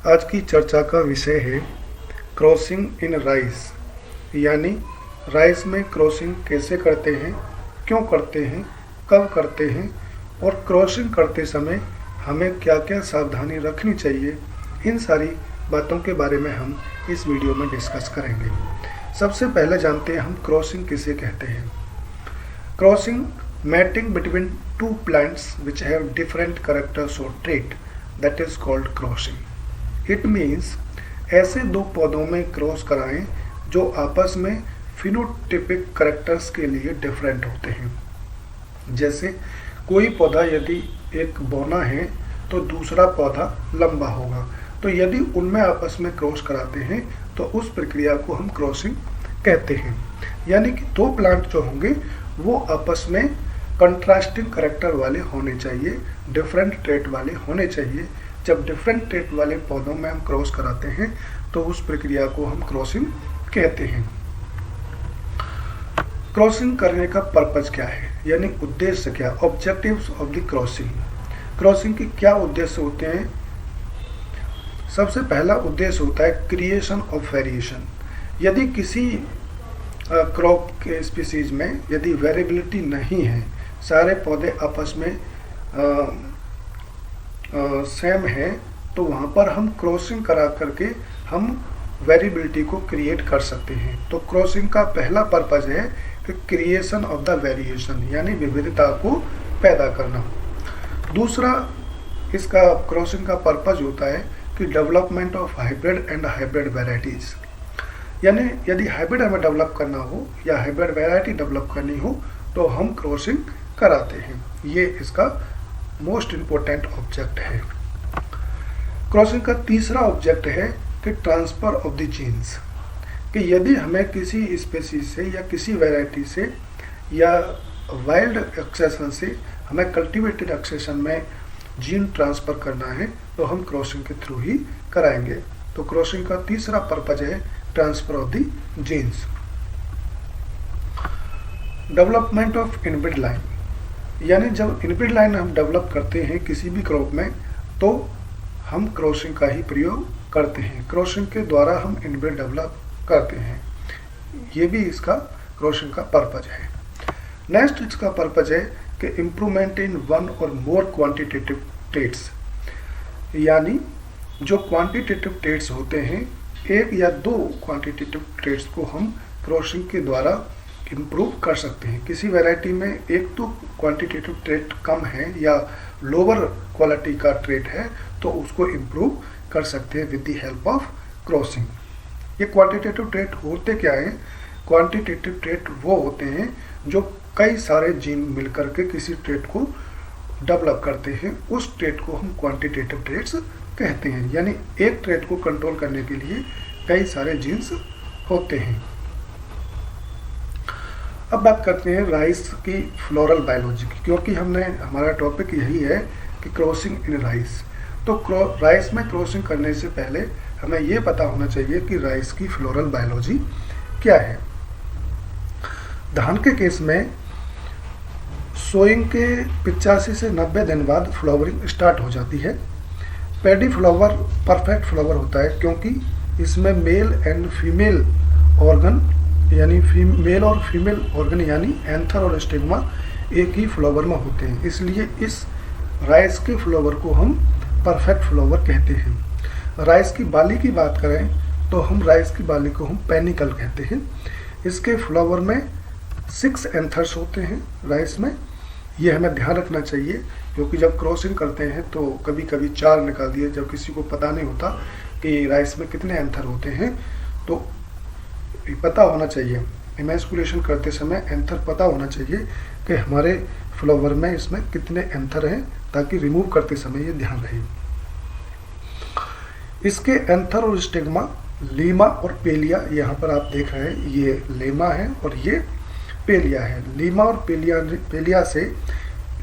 आज की चर्चा का विषय है क्रॉसिंग इन राइस, यानी राइस में क्रॉसिंग कैसे करते हैं, क्यों करते हैं, कब करते हैं और क्रॉसिंग करते समय हमें क्या क्या सावधानी रखनी चाहिए। इन सारी बातों के बारे में हम इस वीडियो में डिस्कस करेंगे। सबसे पहले जानते हैं हम क्रॉसिंग किसे कहते हैं। Crossing mating between two plants which have different characters और trait, that is called crossing. It means ऐसे दो पौधों में क्रॉस कराएं जो आपस में फिनोटिपिक कैरेक्टर्स के लिए डिफरेंट होते हैं। जैसे कोई पौधा यदि एक बौना है तो दूसरा पौधा लंबा होगा, तो यदि उनमें आपस में क्रॉस कराते हैं तो उस प्रक्रिया को हम क्रॉसिंग कहते हैं। यानी कि दो प्लांट जो होंगे वो आपस में कंट्रास्टिंग कैरेक्टर वाले होने चाहिए, डिफरेंट ट्रेट वाले होने चाहिए। जब डिफरेंट ट्रेट वाले पौधों में हम क्रॉस कराते हैं तो उस प्रक्रिया को हम क्रॉसिंग कहते हैं। क्रॉसिंग करने का पर्पज क्या है, यानी उद्देश्य क्या, objectives of the crossing. Crossing के क्या उद्देश्य होते हैं। सबसे पहला उद्देश्य होता है क्रिएशन ऑफ वेरिएशन। यदि किसी क्रॉप के स्पीसीज में यदि वेरिएबिलिटी नहीं है, सारे पौधे आपस में सेम है, तो वहाँ पर हम क्रॉसिंग करा करके हम वेरिएबिलिटी को क्रिएट कर सकते हैं। तो क्रॉसिंग का पहला पर्पज है कि क्रिएशन ऑफ द वेरिएशन, यानी विविधता को पैदा करना। दूसरा इसका क्रॉसिंग का पर्पज होता है कि development of hybrid and hybrid varieties, यानी यदि हाइब्रिड हमें डेवलप करना हो या हाइब्रिड वेराइटी डेवलप करनी हो तो हम क्रॉसिंग कराते हैं। ये इसका मोस्ट इम्पोर्टेंट ऑब्जेक्ट है। क्रॉसिंग का तीसरा ऑब्जेक्ट है कि ट्रांसफर ऑफ द जीन्स, कि यदि हमें किसी स्पेसीज से या किसी वैरायटी से या वाइल्ड एक्सेशन से हमें कल्टीवेटेड एक्सेशन में जीन ट्रांसफ़र करना है तो हम क्रॉसिंग के थ्रू ही कराएंगे। तो क्रॉसिंग का तीसरा पर्पज है transfer of the genes. Development of inbred line, यानी जब इनब्रिड लाइन हम डेवलप करते हैं किसी भी क्रॉप में तो हम क्रॉसिंग का ही प्रयोग करते हैं। क्रॉसिंग के द्वारा हम इनब्रिड डेवलप करते हैं। ये भी इसका क्रॉसिंग का पर्पज है। नेक्स्ट इसका पर्पज है कि इम्प्रूवमेंट इन वन और मोर क्वांटिटेटिव ट्रेट्स, यानी जो क्वांटिटेटिव ट्रेट्स होते हैं, एक या दो क्वांटिटेटिव ट्रेट्स को हम क्रॉसिंग के द्वारा इम्प्रूव कर सकते हैं। किसी वैरायटी में एक तो क्वांटिटेटिव ट्रेट कम है या लोअर क्वालिटी का ट्रेट है तो उसको इम्प्रूव कर सकते हैं with the help of crossing. ये क्वांटिटेटिव ट्रेट होते क्या हैं? क्वांटिटेटिव ट्रेट वो होते हैं जो कई सारे जीन मिलकर के किसी ट्रेट को डेवलप करते हैं। उस ट्रेट को हम क्वांटिटेटिव ट्रेट्स कहते हैं, यानी एक ट्रेट को कंट्रोल करने के लिए कई सारे जीन्स होते हैं। अब बात करते हैं राइस की फ्लोरल बायोलॉजी की, क्योंकि हमारा टॉपिक यही है कि क्रॉसिंग इन राइस। तो राइस में क्रॉसिंग करने से पहले हमें ये पता होना चाहिए कि राइस की फ्लोरल बायोलॉजी क्या है। धान के केस में सोइंग के 85 से 90 दिन बाद फ्लावरिंग स्टार्ट हो जाती है। पैडी फ्लावर परफेक्ट फ्लावर होता है क्योंकि इसमें मेल एंड फीमेल ऑर्गन, यानी मेल और फीमेल ऑर्गन यानी एंथर और स्टिग्मा एक ही फ्लावर में होते हैं। इसलिए इस राइस के फ्लावर को हम परफेक्ट फ्लावर कहते हैं। राइस की बाली की बात करें तो हम राइस की बाली को हम पेनिकल कहते हैं। इसके फ्लावर में 6 एंथर्स होते हैं राइस में। ये हमें ध्यान रखना चाहिए क्योंकि जब क्रॉसिंग करते हैं तो कभी कभी 4 निकाल दिए। जब किसी को पता नहीं होता कि राइस में कितने एंथर होते हैं तो पता होना चाहिए, इमेस्कुलेशन करते समय एंथर पता होना चाहिए कि हमारे फ्लावर में इसमें कितने एंथर हैं, ताकि रिमूव करते समय ये ध्यान रहे। इसके एंथर और स्टिग्मा लीमा और पेलिया, यहाँ पर आप देख रहे हैं ये लेमा है और ये पेलिया है। लीमा और पेलिया से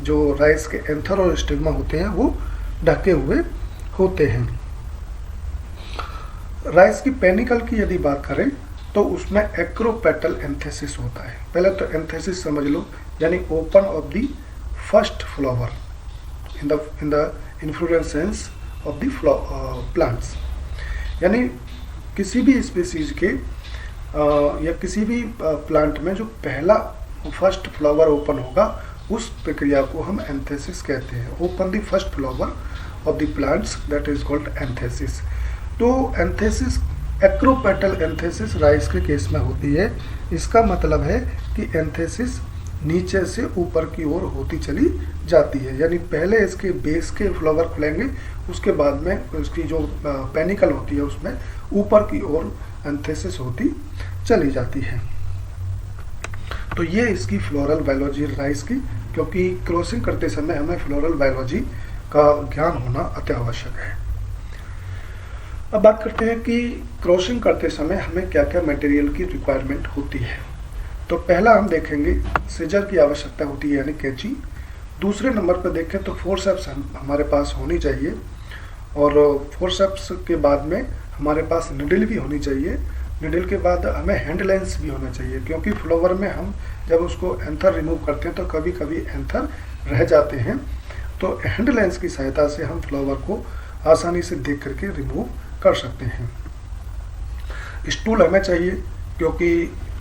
जो राइस के एंथर और स्टिग्मा होते हैं वो ढके हुए होते हैं। राइस की पेनिकल की यदि बात करें तो उसमें एक्रोपेटल एंथेसिस होता है। पहले तो एंथेसिस समझ लो, यानी open of the first flower in the inflorescence of the plants। यानी किसी भी स्पीसीज के या किसी भी प्लांट में जो पहला फर्स्ट फ्लावर ओपन होगा उस प्रक्रिया को हम एंथेसिस कहते हैं। Open the first flower of the plants that is called antithesis. तो एंथेसिस, एक्रोपेटल एंथेसिस राइस के केस में होती है। इसका मतलब है कि एंथेसिस नीचे से ऊपर की ओर होती चली जाती है, यानी पहले इसके बेस के फ्लावर खुलेंगे, उसके बाद में उसकी जो पेनिकल होती है उसमें ऊपर की ओर एंथेसिस होती चली जाती है। तो ये इसकी फ्लोरल बायोलॉजी राइस की, क्योंकि क्रॉसिंग करते समय हमें फ्लोरल बायोलॉजी का ज्ञान होना अत्यावश्यक है। अब बात करते हैं कि क्रॉसिंग करते समय हमें क्या क्या मटेरियल की रिक्वायरमेंट होती है। तो पहला हम देखेंगे सीजर की आवश्यकता होती है, यानी कैंची। दूसरे नंबर पर देखें तो फोर्सेप्स हमारे पास होनी चाहिए, और फोर्सेप्स के बाद में हमारे पास निडल भी होनी चाहिए। निडल के बाद हमें हैंड लेंस भी होना चाहिए, क्योंकि फ्लावर में हम जब उसको एंथर रिमूव करते हैं तो कभी कभी एंथर रह जाते हैं, तो हैंड लेंस की सहायता से हम फ्लावर को आसानी से देख करके रिमूव कर सकते हैं। स्टूल हमें चाहिए, क्योंकि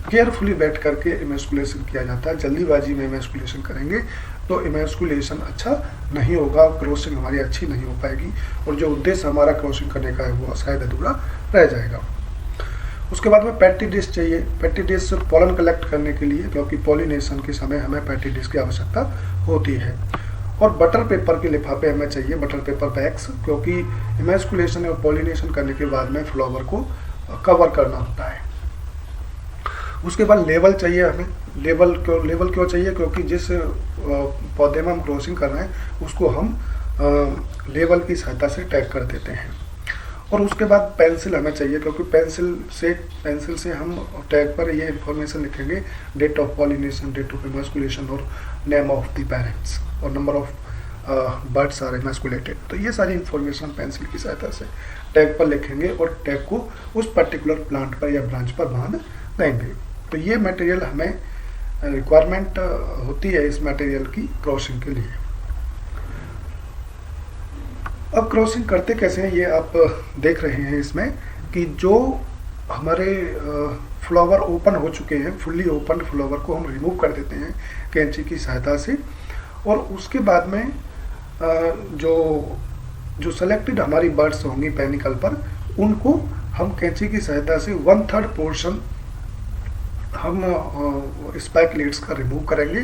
केयरफुली बैठ करके इमेस्कुलेशन किया जाता है। जल्दीबाजी में इमेस्कुलेशन करेंगे तो इमेस्कुलेशन अच्छा नहीं होगा, क्रॉसिंग हमारी अच्छी नहीं हो पाएगी, और जो उद्देश्य हमारा क्रॉसिंग करने का है वो शायद अधूरा रह जाएगा। उसके बाद में पैटी डिश चाहिए। पैटी डिश पॉलन कलेक्ट करने के लिए, क्योंकि पॉलिनेशन के समय हमें पैटी डिश की आवश्यकता होती है। और बटर पेपर के लिफाफे हमें चाहिए, बटर पेपर बैग्स, क्योंकि इमेस्कुलेशन और पॉलिनेशन करने के बाद में फ्लावर को कवर करना होता है। उसके बाद लेवल चाहिए हमें। लेवल क्यों चाहिए? क्योंकि जिस पौधे में हम क्रॉसिंग कर रहे हैं उसको हम लेवल की सहायता से टैग कर देते हैं। और उसके बाद पेंसिल हमें चाहिए, क्योंकि पेंसिल से हम टैग पर ये इंफॉर्मेशन लिखेंगे, date of pollination, date of emasculation और नेम ऑफ द पेरेंट्स और number of birds are emasculated. तो ये सारी इंफॉर्मेशन पेंसिल की सहायता से टैग पर लिखेंगे और टैग को उस पर्टिकुलर प्लांट पर या ब्रांच पर बांध देंगे। तो ये मटेरियल हमें रिक्वायरमेंट होती है इस मटेरियल की क्रॉसिंग के लिए। अब क्रॉसिंग करते कैसे हैं ये आप देख रहे हैं इसमें, कि जो हमारे फ्लावर ओपन हो चुके हैं, फुल्ली ओपन फ्लावर को हम रिमूव कर देते हैं कैंची की सहायता से, और उसके बाद में जो सेलेक्टेड हमारी बर्ड्स होंगी पेनिकल पर, उनको हम कैंची की सहायता से 1/3 पोर्शन हम स्पाइक लीड्स का रिमूव करेंगे,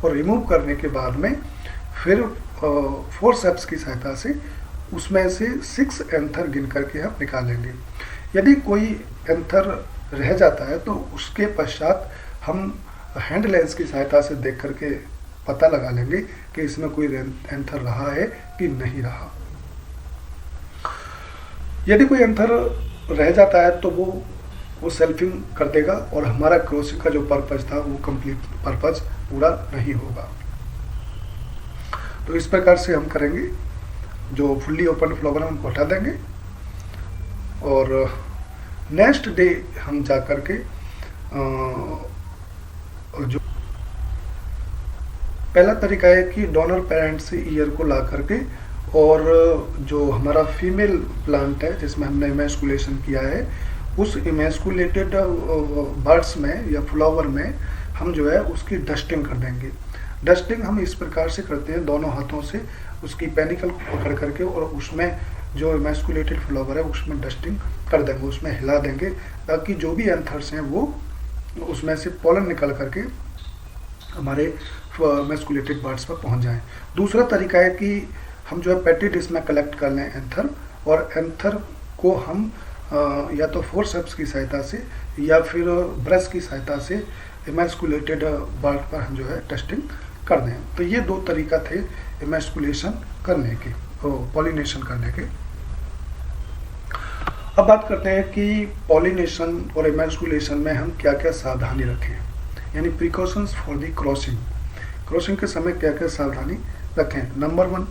और रिमूव करने के बाद में फिर फोर्सेप्स की सहायता से उसमें से 6 एंथर गिन करके हम निकालेंगे। यदि कोई एंथर रह जाता है तो उसके पश्चात हम हैंड लेंस की सहायता से देख करके पता लगा लेंगे कि इसमें कोई एंथर रहा है कि नहीं रहा। यदि कोई एंथर रह जाता है तो वो सेल्फिंग कर देगा, और हमारा क्रॉसिंग का जो पर्पज था वो कंप्लीट पर्पज पूरा नहीं होगा। तो इस प्रकार से हम करेंगे। जो फुल्ली ओपन फ्लावर हम हटा देंगे, और नेक्स्ट डे हम जा कर के जो पहला तरीका है कि डोनर पेरेंट से ईयर को ला करके, और जो हमारा फीमेल प्लांट है जिसमें हमने इमेस्कुलेशन किया है, उस इमेस्कुलेटेड बर्ड्स में या फ्लावर में हम जो है उसकी डस्टिंग कर देंगे। डस्टिंग हम इस प्रकार से करते हैं, दोनों हाथों से उसकी पेनिकल को पकड़ करके, और उसमें जो इमेस्कुलेटेड फ्लावर है उसमें डस्टिंग कर देंगे, उसमें हिला देंगे, ताकि जो भी एंथर्स हैं वो उसमें से पॉलन निकल करके हमारे इमेस्कुलेटेड बर्ड्स पर पहुंच जाएं। दूसरा तरीका है कि हम जो है पैटी डिश में कलेक्ट कर लें एंथर, और एंथर को हम या तो फोर्सेप्स की सहायता से या फिर ब्रश की सहायता से इमेस्कुलेटेड बर्ड पर हम जो है टेस्टिंग कर दें। तो ये 2 तरीका थे इमेस्कुलेशन करने के, पॉलिनेशन करने के। अब बात करते हैं कि पॉलिनेशन और इमेस्कुलेशन में हम क्या क्या सावधानी रखें, यानी precautions for the crossing. Crossing के समय क्या क्या सावधानी रखें। Number 1,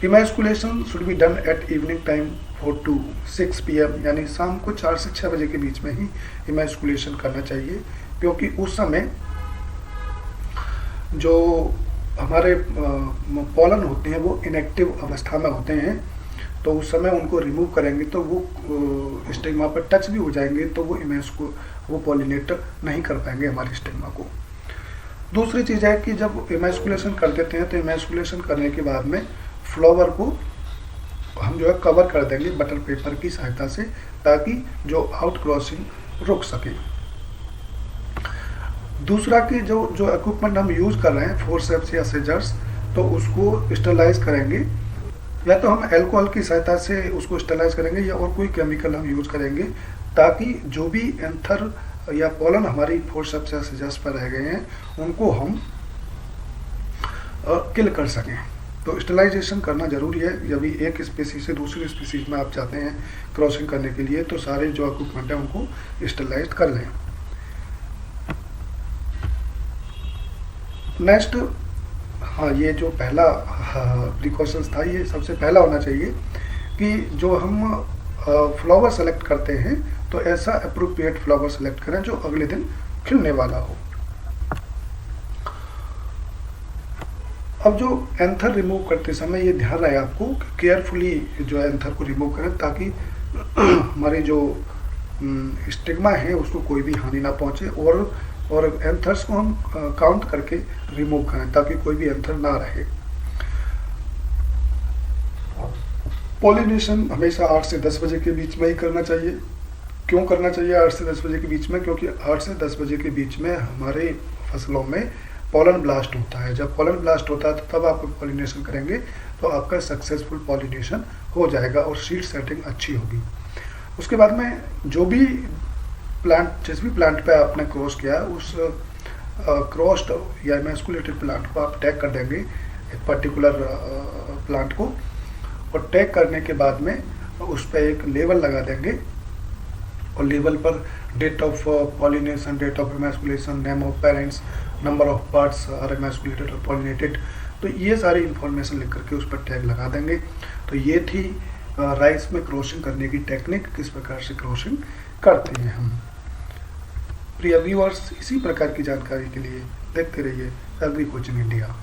emasculation should be done at evening time 4 to 6 PM, यानी शाम को 4 से 6 बजे के बीच में ही इमेस्कुलेशन करना चाहिए, क्योंकि उस समय जो हमारे पॉलन होते हैं वो इनएक्टिव अवस्था में होते हैं, तो उस समय उनको रिमूव करेंगे तो वो स्टिग्मा पर टच भी हो जाएंगे, तो वो इमेज को वो पॉलिनेटर नहीं कर पाएंगे हमारी स्टिग्मा को। दूसरी चीज़ है कि जब इमेस्कुलेशन कर देते हैं तो इमेस्कुलेशन करने के बाद में फ्लावर को हम जो है कवर कर देंगे बटर पेपर की सहायता से, ताकि जो आउट क्रॉसिंग रुक सके। दूसरा कि जो इक्विपमेंट हम यूज़ कर रहे हैं फोर्सेप्स या सीजर्स, तो उसको स्टरलाइज करेंगे, या तो हम अल्कोहल की सहायता से उसको स्टरलाइज करेंगे या और कोई केमिकल हम यूज़ करेंगे, ताकि जो भी एंथर या पॉलन हमारी फोर्सेप्स या सीजर्स पर रह गए हैं उनको हम किल कर सकें। तो स्टरलाइजेशन करना जरूरी है। जब भी एक स्पीसीज से दूसरी स्पीसीज में आप चाहते हैं क्रॉसिंग करने के लिए, तो सारे जो इक्विपमेंट है उनको स्टरलाइज कर लें। नेक्स्ट, हाँ, ये जो पहला प्रिकॉशंस था, ये सबसे पहला होना चाहिए कि जो हम फ्लावर सेलेक्ट करते हैं तो ऐसा अप्रोप्रिएट फ्लावर सेलेक्ट करें जो अगले दिन खिलने वाला हो। अब जो एंथर रिमूव करते समय ये ध्यान रहे आपको केयरफुली जो है एंथर को रिमूव करें, ताकि हमारी जो स्टिग्मा है उसको कोई भी हानि ना पहुंचे, और एंथर्स को हम काउंट करके रिमूव करें ताकि कोई भी एंथर ना रहे। पॉलिनेशन हमेशा 8 से 10 बजे के बीच में ही करना चाहिए। क्यों करना चाहिए 8 से 10 बजे के बीच में? क्योंकि 8 से 10 बजे के बीच में हमारे फसलों में पॉलन ब्लास्ट होता है। जब पॉलन ब्लास्ट होता है तो तब आप पॉलिनेशन करेंगे तो आपका सक्सेसफुल पॉलिनेशन हो जाएगा और सीड सेटिंग अच्छी होगी। उसके बाद में जो भी प्लांट, जिस भी प्लांट पे आपने क्रॉस किया, उस क्रॉस्ड या इमेस्कुलेटेड प्लांट को आप टैग कर देंगे, एक पर्टिकुलर प्लांट को, और टैग करने के बाद में उस पर एक लेबल लगा देंगे, और लेबल पर date of pollination, date of emasculation, name of parents, number of birds are emasculated और पॉलिनेटेड, तो ये सारी इंफॉर्मेशन लिख करके उस पर टैग लगा देंगे। तो ये थी राइस में क्रॉसिंग करने की टेक्निक, किस प्रकार से क्रॉसिंग करते हैं हम। प्रिय व्यूअर्स, इसी प्रकार की जानकारी के लिए देखते रहिए एग्री कोचिंग इंडिया।